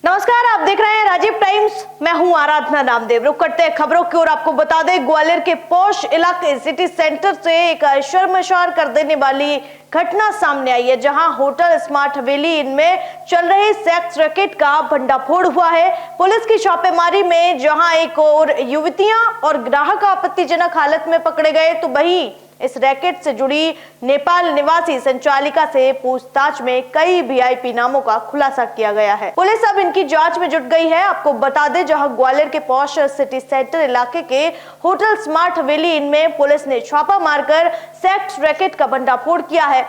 नमस्कार, आप देख रहे हैं राजीव टाइम्स। मैं हूं आराधना नामदेव। रुक करते हैं खबरों की ओर। आपको बता दें, ग्वालियर के पॉश इलाके सिटी सेंटर से एक शर्मसार कर देने वाली घटना सामने आई है, जहां होटल स्मार्ट हवेली इनमें चल रहे सेक्स रैकेट का भंडाफोड़ हुआ है। पुलिस की छापेमारी में जहां एक और युवतियां और ग्राहक आपत्तिजनक हालत में पकड़े गए, तो वहीं इस रैकेट से जुड़ी नेपाल निवासी संचालिका से पूछताछ में कई वीआईपी नामों का खुलासा किया गया है। पुलिस अब इनकी जांच में जुट गई है। आपको बता दें, जहां ग्वालियर के पॉश सिटी सेंटर इलाके के होटल स्मार्ट हवेली इनमें पुलिस ने छापा मारकर सेक्स रैकेट का भंडाफोड़ किया है।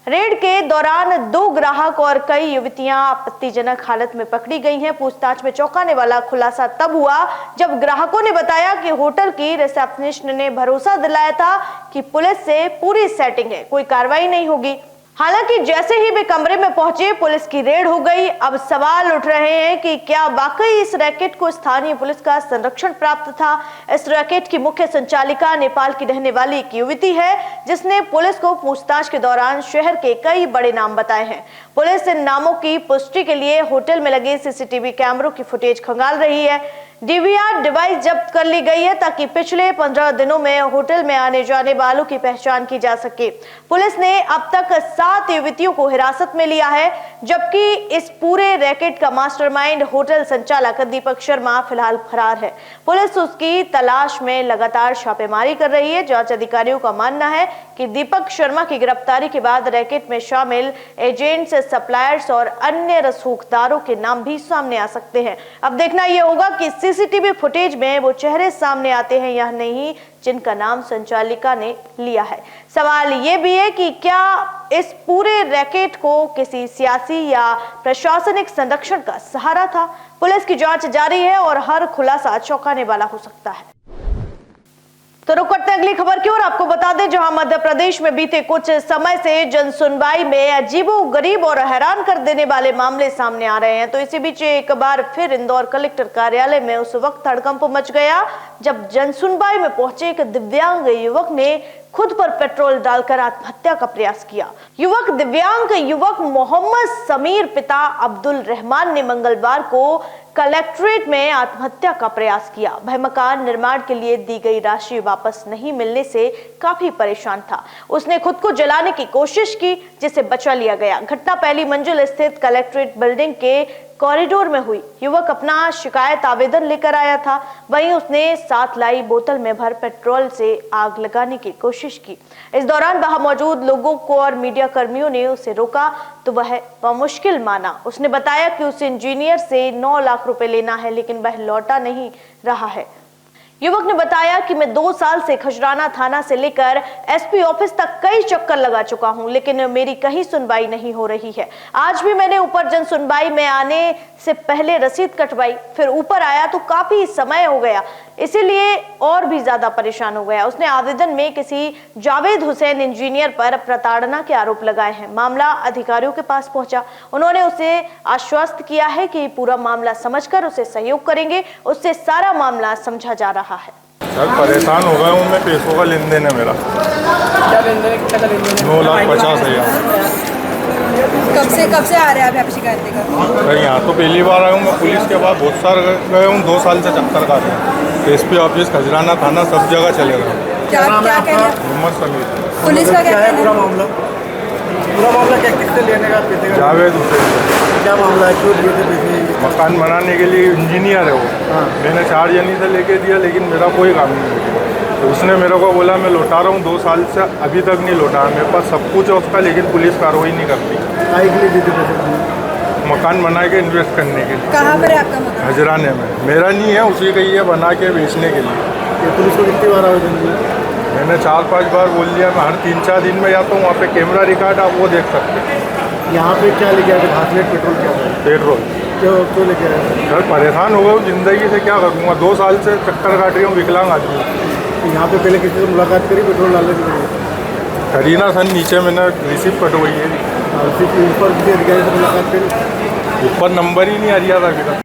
रेड के दौरान 2 ग्राहक और कई युवतियां आपत्तिजनक हालत में पकड़ी गई हैं। पूछताछ में चौंकाने वाला खुलासा तब हुआ जब ग्राहकों ने बताया कि होटल की रिसेप्शनिस्ट ने भरोसा दिलाया था कि पुलिस से पूरी सेटिंग है, कोई कार्रवाई नहीं होगी। हालांकि जैसे ही वे कमरे में पहुंचे, पुलिस की रेड हो गई। अब सवाल उठ रहे हैं कि क्या वाकई इस रैकेट को स्थानीय पुलिस का संरक्षण प्राप्त था। इस रैकेट की मुख्य संचालिका नेपाल की रहने वाली एक युवती है, जिसने पुलिस को पूछताछ के दौरान शहर के कई बड़े नाम बताए हैं। पुलिस इन नामों की पुष्टि के लिए होटल में लगे सीसीटीवी कैमरों की फुटेज खंगाल रही है। डीवीआर डिवाइस जब्त कर ली गई है ताकि पिछले 15 दिनों में होटल में आने जाने वालों की पहचान की जा सके। पुलिस ने अब तक 7 युवतियों को हिरासत में लिया है, जबकि इस पूरे रैकेट का मास्टरमाइंड होटल संचालक दीपक शर्मा फिलहाल फरार है। पुलिस उसकी तलाश में लगातार छापेमारी कर रही है। जांच अधिकारियों का मानना है कि दीपक शर्मा की गिरफ्तारी के बाद रैकेट में शामिल एजेंट्स, सप्लायर्स और अन्य रसूखदारों के नाम भी सामने आ सकते हैं। अब देखना यह होगा कि सीसीटीवी फुटेज में वो चेहरे सामने आते हैं या नहीं, जिनका नाम संचालिका ने लिया है। सवाल ये भी है कि क्या इस पूरे रैकेट को किसी सियासी या प्रशासनिक संरक्षण का सहारा था। पुलिस की जांच जारी है और हर खुलासा चौंकाने वाला हो सकता है। तो रुक करते हैं अगली खबर की ओर। आपको बता दें, जहां मध्य प्रदेश में बीते कुछ समय से जनसुनवाई में अजीबोगरीब और हैरान कर देने वाले मामले सामने आ रहे हैं, तो इसी बीच एक बार फिर इंदौर कलेक्टर कार्यालय में उस वक्त हड़कंप मच गया जब जनसुनवाई में पहुंचे एक दिव्यांग युवक ने खुद पर पेट्रोल डालकर आत्महत्या का प्रयास किया। दिव्यांग युवक मोहम्मद समीर पिता अब्दुल रहमान ने मंगलवार को कलेक्ट्रेट में आत्महत्या का प्रयास वह मकान निर्माण के लिए दी गई राशि वापस नहीं मिलने से काफी परेशान था। उसने खुद को जलाने की कोशिश की, जिसे बचा लिया गया। घटना पहली मंजिल स्थित कलेक्ट्रेट बिल्डिंग के कॉरिडोर में हुई। युवक अपना शिकायत आवेदन लेकर आया था। वहीं उसने साथ लाई बोतल में भर पेट्रोल से आग लगाने की कोशिश की। इस दौरान वहां मौजूद लोगों को और मीडिया कर्मियों ने उसे रोका तो वह मुश्किल माना। उसने बताया कि उसे इंजीनियर से 9 लाख रुपए लेना है, लेकिन वह लौटा नहीं रहा है। युवक ने बताया कि मैं 2 साल से खजराना थाना से लेकर एसपी ऑफिस तक कई चक्कर लगा चुका हूं, लेकिन मेरी कहीं सुनवाई नहीं हो रही है। आज भी मैंने ऊपर जन सुनवाई में आने से पहले रसीद कटवाई, फिर ऊपर आया तो काफी समय हो गया, इसीलिए और भी ज्यादा परेशान हो गया। उसने आवेदन में किसी जावेद हुसैन इंजीनियर पर प्रताड़ना के आरोप लगाए हैं। मामला अधिकारियों के पास पहुंचा। उन्होंने उसे आश्वस्त किया है कि पूरा मामला समझकर उसे सहयोग करेंगे। उससे सारा मामला समझा जा रहा है। सर परेशान हो गया हूँ मैं, पैसों का लेन देन है मेरा। क्या लेन देन है, कितना का लेन देन है? 9,50,000। कब से आ रहे हैं आप यहाँ पे शिकायत देकर? सर यहाँ तो पहली बार आया हूँ मैं। पुलिस के पास बहुत सारे गए हूँ, 2 साल से चक्कर काटे हैं। एसपी ऑफिस, खजराना थाना, सब जगह चले गए। क्या कहना है? मोहम्मद समीर। पुलिस का क्या है? पूरा मामला क्या किससे लेने का पैसे का? जावेद हुसैन। क्या मामला है, क्यों लिए थे पैसे? मकान बनाने के लिए इंजीनियर है वो। मैंने 4 जनी से लेके दिया, लेकिन मेरा कोई काम नहीं किया। तो उसने मेरे को बोला मैं लौटा रहा हूँ, 2 साल से अभी तक नहीं लौटा। मेरे पास सब कुछ है उसका, लेकिन पुलिस कार्रवाई नहीं करती। काहे के लिए दी थी पैसे? मकान बना के इन्वेस्ट करने के लिए। कहाँ पर है आपका मकान? खजराने में। मेरा नहीं है, उसी का ही है, बना के बेचने के लिए। ये पुलिस को कितनी बार आवेदन दिया? मैंने 4-5 बार बोल दिया। मैं हर 3-4 दिन में जाता हूँ, वहाँ पे कैमरा रिकॉर्ड आप वो देख सकते हैं। यहाँ पे क्या लेके आए थे? हाथलेट पेट्रोल क्या था? पेट्रोल। क्यों लेके आए? सर परेशान हो गया हूँ, जिंदगी से क्या करूँगा। 2 साल से चक्कर काट रही हूँ, विकलांग आदमी। तो यहाँ पे पहले किसी से मुलाकात करी पेट्रोल डालने के लिए? करीना सन नीचे मैंने रिसीव कटवाई है। ऊपर किसी अधिकारी से मुलाकात करी? ऊपर नंबर ही नहीं आ रहा था अभी तक।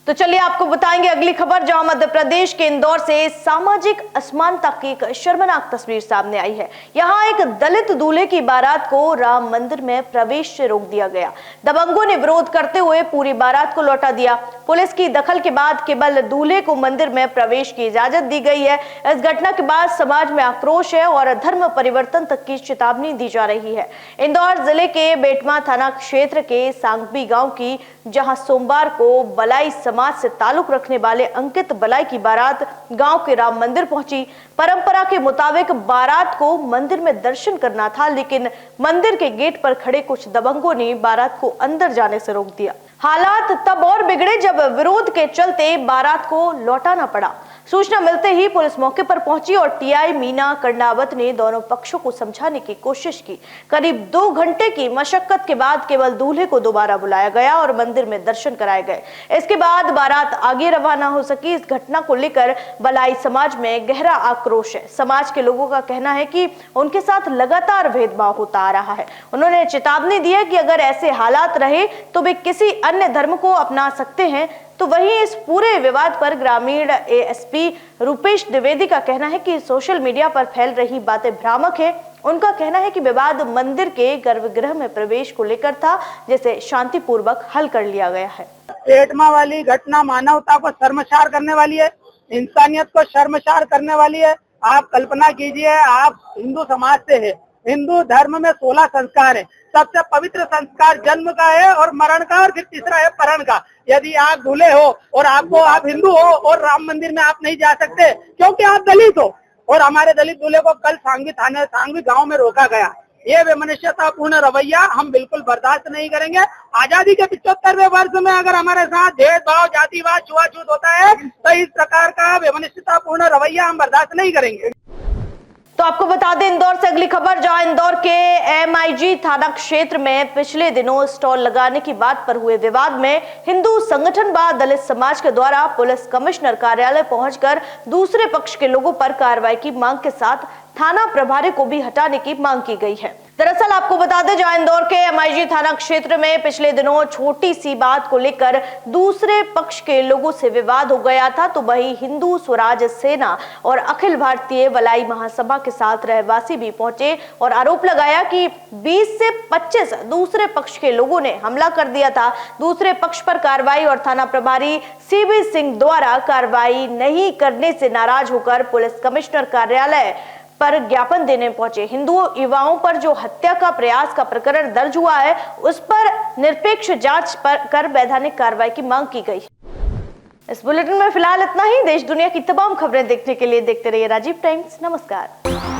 तो चलिए आपको बताएंगे अगली खबर, जहां मध्य प्रदेश के इंदौर से सामाजिक असमानता की एक शर्मनाक तस्वीर सामने आई है। यहां एक दलित दूल्हे की बारात को राम मंदिर में प्रवेश से रोक दिया गया। दबंगों ने विरोध करते हुए पूरी बारात को लौटा दिया। पुलिस की दखल के बाद केवल दूल्हे को मंदिर में प्रवेश की इजाजत दी गई है। इस घटना के बाद समाज में आक्रोश है और धर्म परिवर्तन तक की चेतावनी दी जा रही है। इंदौर जिले के बेटमा थाना क्षेत्र के सांगबी गांव की, जहां सोमवार को बलाई समाज से ताल्लुक रखने वाले अंकित बलाई की बारात गांव के राम मंदिर पहुंची। परंपरा के मुताबिक बारात को मंदिर में दर्शन करना था, लेकिन मंदिर के गेट पर खड़े कुछ दबंगों ने बारात को अंदर जाने से रोक दिया। हालात तब और बिगड़े जब विरोध के चलते बारात को लौटाना पड़ा। सूचना मिलते ही पुलिस मौके पर पहुंची और टीआई मीना कर्णावत ने दोनों पक्षों को समझाने की कोशिश की। करीब 2 घंटे की मशक्कत के बाद केवल दूल्हे को दोबारा बुलाया गया और मंदिर में दर्शन कराए गए। इसके बाद बारात आगे रवाना हो सकी। इस घटना को लेकर बलाई समाज में गहरा आक्रोश है। समाज के लोगों का कहना है कि उनके साथ लगातार भेदभाव होता आ रहा है। उन्होंने चेतावनी दी है कि अगर ऐसे हालात रहे तो वे किसी अन्य धर्म को अपना सकते हैं। तो वहीं इस पूरे विवाद पर ग्रामीण एएसपी रुपेश द्विवेदी का कहना है कि सोशल मीडिया पर फैल रही बातें भ्रामक है। उनका कहना है कि विवाद मंदिर के गर्भगृह में प्रवेश को लेकर था, जिसे शांतिपूर्वक हल कर लिया गया है। पेटमा वाली घटना मानवता को शर्मसार करने वाली है, इंसानियत को शर्मसार करने वाली है। आप कल्पना कीजिए, आप हिंदू समाज से है। हिंदू धर्म में 16 संस्कार है। सबसे पवित्र संस्कार जन्म का है और मरण का, और फिर तीसरा है परण का। यदि आप दूल्हे हो और आप हिंदू हो और राम मंदिर में आप नहीं जा सकते क्योंकि आप दलित हो, और हमारे दलित दूल्हे को कल सांगवी गांव में रोका गया। ये विमनस्यतापूर्ण रवैया हम बिल्कुल बर्दाश्त नहीं करेंगे। आजादी के 75वें वर्ष में अगर हमारे साथ भेदभाव, जातिवाद, छुआछूत होता है तो इस प्रकार का विमनस्यतापूर्ण रवैया हम बर्दाश्त नहीं करेंगे। तो आपको बता दें इंदौर से अगली खबर, जहां इंदौर के एमआईजी थाना क्षेत्र में पिछले दिनों स्टॉल लगाने की बात पर हुए विवाद में हिंदू संगठन व दलित समाज के द्वारा पुलिस कमिश्नर कार्यालय पहुंचकर दूसरे पक्ष के लोगों पर कार्रवाई की मांग के साथ थाना प्रभारी को भी हटाने की मांग की गई है। दरअसल आपको बता दें, जहां इंदौर के एमआईजी थाना क्षेत्र में पिछले दिनों छोटी सी बात को लेकर दूसरे पक्ष के लोगों से विवाद हो गया था, तो वही हिंदू स्वराज सेना और अखिल भारतीय वलाई महासभा के साथ रहवासी भी पहुंचे और आरोप लगाया कि 20 से 25 दूसरे पक्ष के लोगों ने हमला कर दिया था। दूसरे पक्ष पर कार्रवाई और थाना प्रभारी सीबी सिंह द्वारा कार्रवाई नहीं करने से नाराज होकर पुलिस कमिश्नर कार्यालय पर ज्ञापन देने पहुंचे। हिंदू युवाओं पर जो हत्या का प्रयास का प्रकरण दर्ज हुआ है, उस पर निरपेक्ष जांच कर वैधानिक कार्रवाई की मांग की गई। इस बुलेटिन में फिलहाल इतना ही। देश दुनिया की तमाम खबरें देखने के लिए देखते रहिए राजीव टाइम्स। नमस्कार।